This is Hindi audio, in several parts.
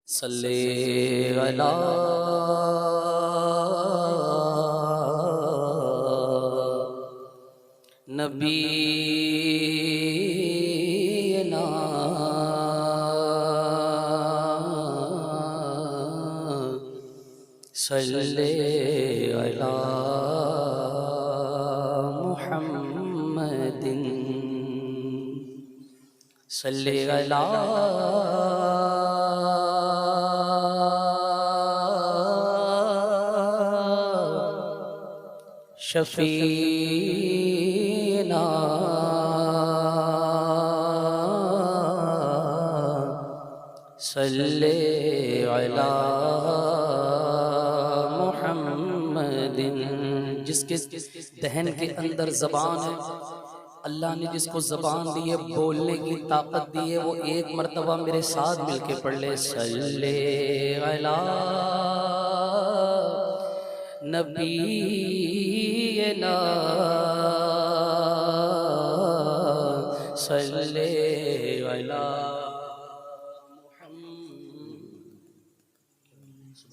सल्ले अला नबीना सल्ले अला मुहम्मदिन सल्ले अला शफीना सल्ले अला मुहम्मदिन। जिसके दहन के अंदर ज़बान है, अल्लाह ने जिसको ज़बान दी है, बोलने की ताकत दी है, वो एक मर्तबा मेरे साथ मिलके पढ़ ले, सल्ले अला नबीना सल्ले अला मुहम्मद।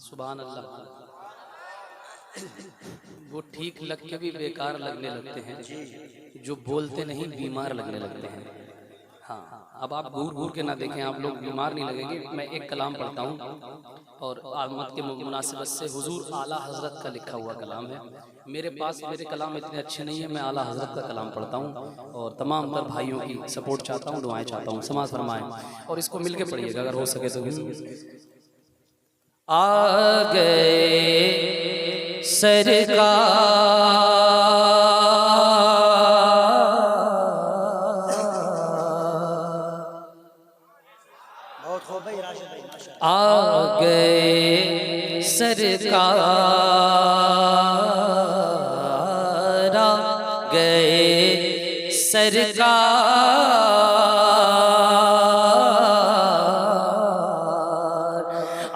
सुभान अल्लाह। वो ठीक लग के भी बेकार लगने लगते हैं, जो बोलते नहीं बीमार लगने लगते हैं। हाँ, अब आप घूर घूर के ना देखें, आप लोग बीमार नहीं लगेंगे। मैं एक कलाम पढ़ता हूँ और आमद के मुनासिबत से हुजूर आला हज़रत का लिखा हुआ कलाम है। मेरे पास मेरे कलाम इतने अच्छे नहीं है, मैं आला हज़रत का कलाम पढ़ता हूँ और तमाम तर भाइयों की सपोर्ट चाहता हूँ, दुआएं चाहता हूँ, समाज फरमाएं और इसको मिल के पढ़िएगा अगर हो सके तो। आ गए सरकार आ गए सरकार आ गए सरकार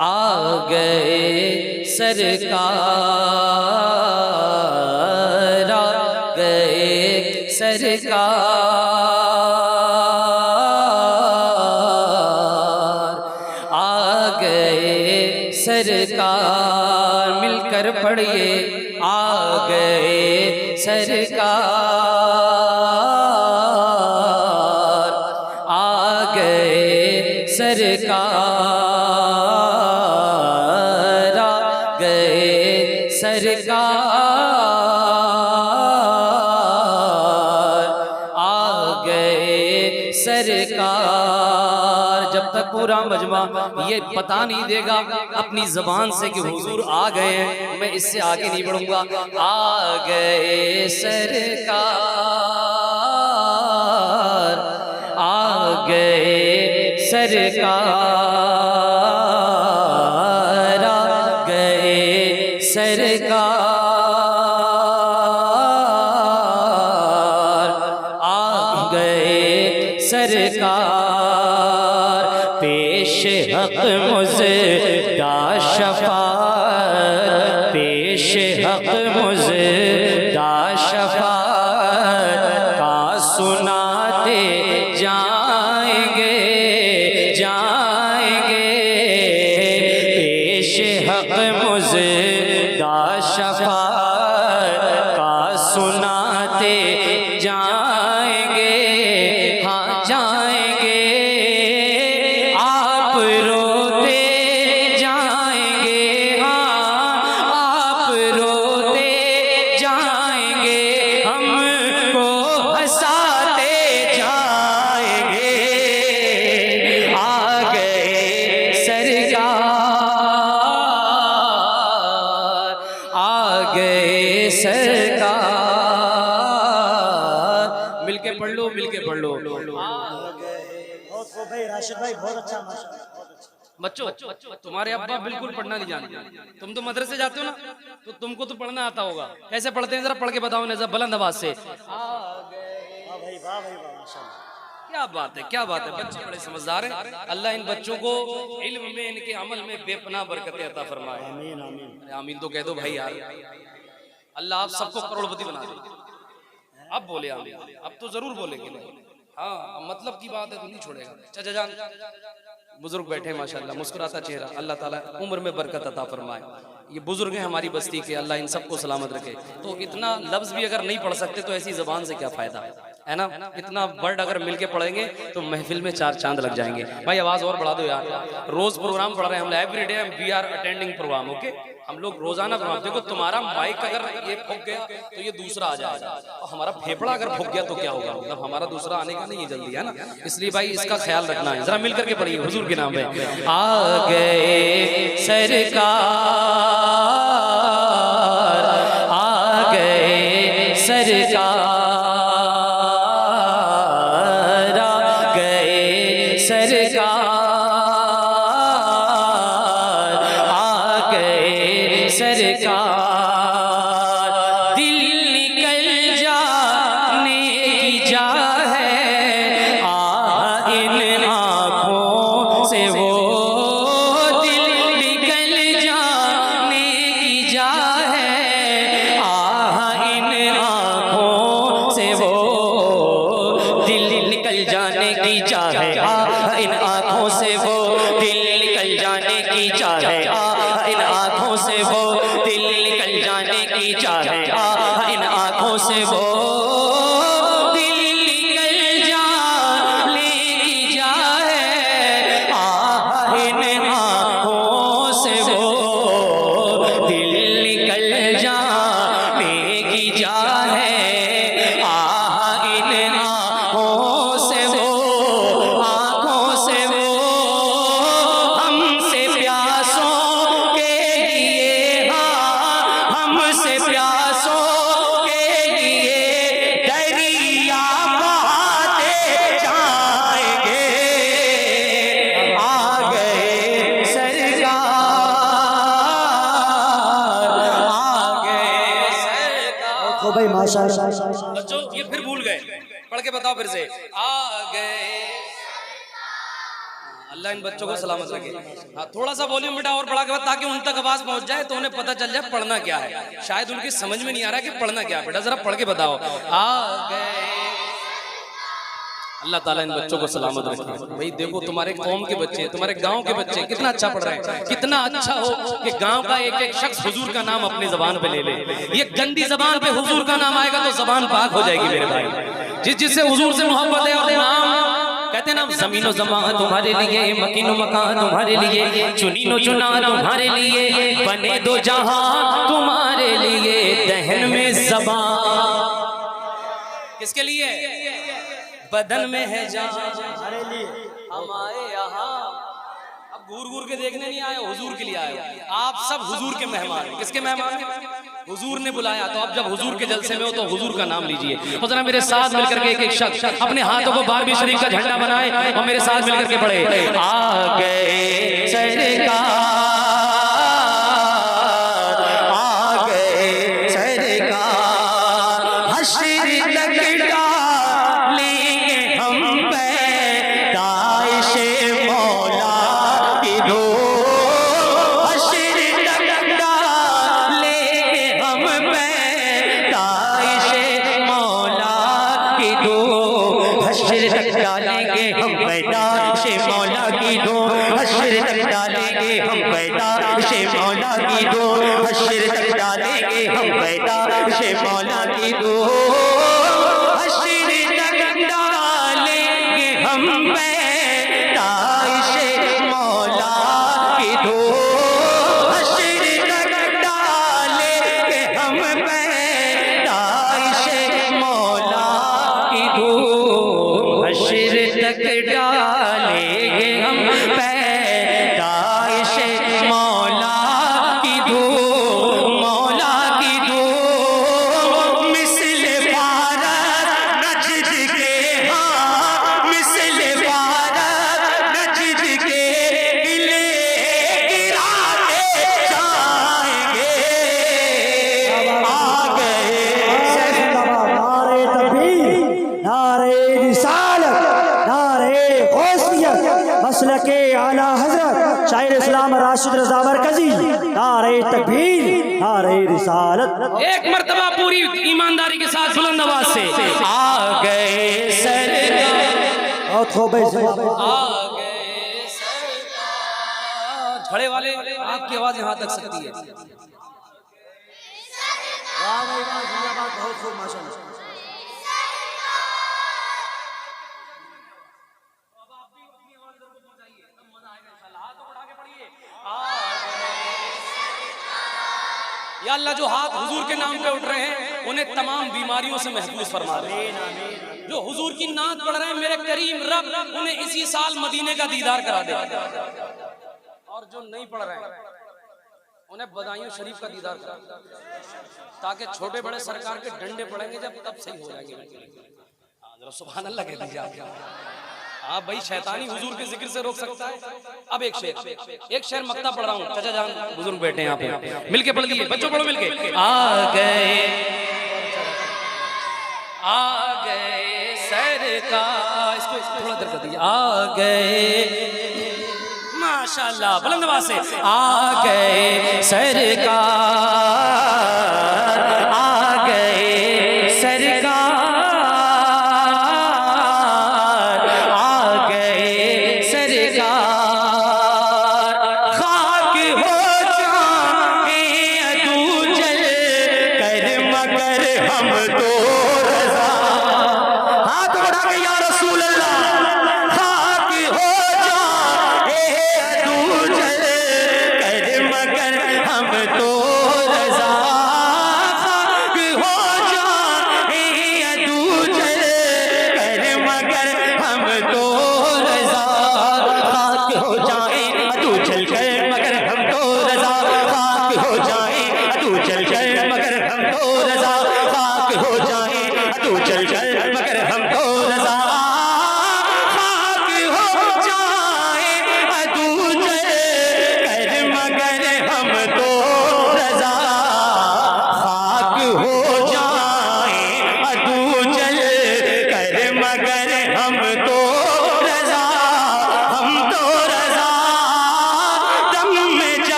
आ गए सरकार आ गए सरकार मिलकर पढ़िए, आ गए सरकार आ गए सरकार आ गए सरकार आ गए सरकार। जब तक पूरा मजमा ये पता नहीं देगा अपनी जबान से कि हुजूर आ गए हैं, मैं इससे आगे नहीं बढ़ूंगा। आ गए सरकार आ गए सरकार आ गए सरकार आ गए सरकार। पेश हक मुज़दा शफ़ाअत, पेश हक मुज़दा शफ़ाअत का सुनाते जाएंगे जाएंगे। पेश हक मुज़दा शफ़ाअत का सुनाते जाएंगे, हाँ जाएंगे। सरकार मिलके पढ़ लो, मिलके पढ़ लो। भाई राशिद भाई बहुत अच्छा माशाल्लाह। बच्चों, तुम्हारे अब्बा बिल्कुल पढ़ना नहीं जानते। तुम तो मदरसे जाते हो ना, तो तुमको तो पढ़ना आता होगा। कैसे पढ़ते हैं जरा पढ़ के बताओ ना, जरा बुलंद आवाज से। क्या बात है, क्या बात है। बच्चे बड़े समझदार हैं। अल्लाह इन बच्चों को इल्म में, इनके अमल में बेपनाह बरकतें अता फरमाए। आमीन आमीन आमीन तो कह दो भाई यार। अल्लाह आप सबको करोड़पति बना दे। अब बोले आमीन, अब तो जरूर बोलेंगे भाई। हाँ, मतलब की बात है तो नहीं छोड़ेगा। चाचा जान बुजुर्ग बैठे माशाल्लाह, मुस्कुराता चेहरा, अल्लाह ताला उम्र में बरकत अता फरमाए। ये बुजुर्ग हैं हमारी बस्ती के, अल्लाह इन सबको सलामत रखे। तो इतना लफ्ज़ भी अगर नहीं पढ़ सकते तो ऐसी ज़बान से क्या फ़ायदा है ना। इतना वर्ड अगर मिलके पढ़ेंगे तो महफिल में 4 चांद लग जाएंगे। भाई आवाज़ और बढ़ा दो यार, रोज़ प्रोग्राम पढ़ रहे हैं हम, every day we are attending program. Okay, हम लोग रोजाना प्रोग्राम। देखो तुम्हारा माइक अगर ये फूक गया तो ये दूसरा आ जाएगा, और हमारा फेफड़ा अगर फूक गया तो क्या होगा, मतलब हमारा दूसरा आने का नहीं है जल्दी, है ना। इसलिए भाई इसका ख्याल रखना है। जरा मिल करके पढ़िए हुजूर के नाम पे। आ गए सरकार, आ गए सरकार, आ गए सरकार, सरकार। दिल निकल जाने की जा है इन आँखों से, वो दिल निकल जाने की जा है इन आँखों से, वो दिल निकल जाने की जा है इन आँखों से, वो दिल निकल जाने की जा है इन आँखों से, वो दिल निकल जाने की चाहे इन आँखों से, वो दिल निकल जाने की चाहे इन आँखों से, वो दिल निकल जाने की चाहे इन आँखों से, वो आँखों से, वो हमसे प्यासों हमसे प्यासों के लिए दरिया बहाते जाएंगे। आ गए सरकार, आ गए सरकार। तो भाई माशाल्लाह। बच्चों ये फिर भूल गए, पढ़ के बताओ फिर से। आ गए, अल्लाह इन बच्चों को सलामत रखे। हाँ, थोड़ा सा वॉल्यूम बेटा और बढ़ा के बता, ताकि उन तक आवाज पहुंच जाए तो उन्हें पता चल जाए पढ़ना क्या है। शायद उनकी समझ में नहीं आ रहा कि पढ़ना क्या है। बेटा जरा पढ़ के बताओ। आ गए, अल्लाह ताला इन बच्चों को सलामत रखे। भाई देखो तुम्हारे कौम के बच्चे, तुम्हारे गांव के बच्चे कितना अच्छा पढ़ रहे हैं। कितना अच्छा हो कि गांव का एक एक शख्स हुजूर का नाम अपनी जबान पे ले ले। ये गंदी जबान पे हुजूर का नाम आएगा तो जबान पाक हो जाएगी मेरे भाई। जिससे हुजूर से मोहब्बत है, और नाम कहते ना, जमीनो जमा तुम्हारे लिए, मकीनो मकान तुम्हारे लिए, चुनीनो चुना तुम्हारे लिए, बने दो जहां तुम्हारे लिए, दहन में ज़बान किसके लिए, बदन में है जान हमारे लिए, हमारे यहाँ। अब घूर घूर के देखने नहीं आए, हुजूर के लिए आए। आप सब हुजूर के मेहमान। किसके मेहमान? हुजूर ने बुलाया। तो अब जब हुजूर के जलसे में हो तो हुजूर का नाम लीजिए। और जरा मेरे साथ मिलकर के एक एक शख्स अपने हाथों को बारबी शरीफ का झंडा बनाए और मेरे साथ मिलकर के पढ़े। आ गए सरकार, आ गए सरकार, हश्र तक डालेंगे हम पे दाइशे मौला की दो, हश्र तक डालेंगे हम पे दाइशे मौला की दो, हश्र तक डालेंगे हम पे दाइशे मौला की दो, हश्र तक डालेंगे हम पे दाइशे मौला की दो, हश्र तक डालेंगे हम पे दाइशे मौला की दो, हश्र तक डालेंगे हम पे दाइशे मौला की दो, हश्र तक डालेंगे हम पे दाइशे मौला की दो, हश्र तक डालेंगे हम पे दाइशे मौला की दो, मौला की दो। मिस्ल भारत नजद के, हाँ मिस्ल भारत नजद के किले गिराते जाएंगे। आ गए नारे तकबीर, नारे रिसालत, नारे गौसियत, मसलके आला हजरत शायर इस्लाम राशिद रज़ा मरकजी, नारे तकबीर, नारे रिसालत। एक मर्तबा पूरी ईमानदारी के साथ बुलंद आवाज से, आ गए सरकार, बहुत खूब है। आ गए सरकार। खड़े वाले आपकी आवाज यहाँ तक सकती है। वाह भाई वाह, जिंदाबाद, बहुत खूब माशाल्लाह। या अल्लाह, जो हाथ हुजूर के नाम पे उठ रहे हैं उन्हें तमाम बीमारियों से महफूज फरमा दे। जो हुजूर की नात पढ़ रहे हैं मेरे करीम रब उन्हें इसी साल मदीने का दीदार करा दे। और जो नहीं पढ़ रहे हैं उन्हें बदायूं शरीफ का दीदार करा दे, ताकि छोटे बड़े सरकार के डंडे पड़ेंगे जब तब सही हो जाएंगे। सुभान अल्लाह कह दीजिए आप। हाँ भाई, शैतानी हुजूर के जिक्र से रोक सकता है। अब एक शेर मक्ता पढ़ रहा हूँ। चाचा जान बुजुर्ग बैठे हैं यहाँ पे, मिलके पढ़ दिए, बच्चों पढ़ो मिलके। आ गए सरकार, इसको थोड़ा देर कर दीजिए। आ गए माशाल्लाह, बुलंद आवाज से। आ गए सरकार, आ गए सरकार,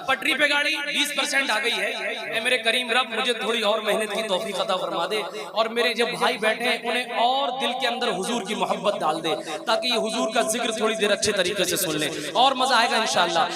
पटरी पे गाड़ी 20% आ गई है। मेरे करीम रब मुझे थोड़ी और मेहनत की तौफीक अता फरमा दे, और मेरे जो भाई बैठे हैं उन्हें और दिल के अंदर हुजूर की मोहब्बत डाल दे, ताकि ये हुजूर का जिक्र थोड़ी देर अच्छे तरीके से सुन लें और मजा आएगा इंशाअल्लाह।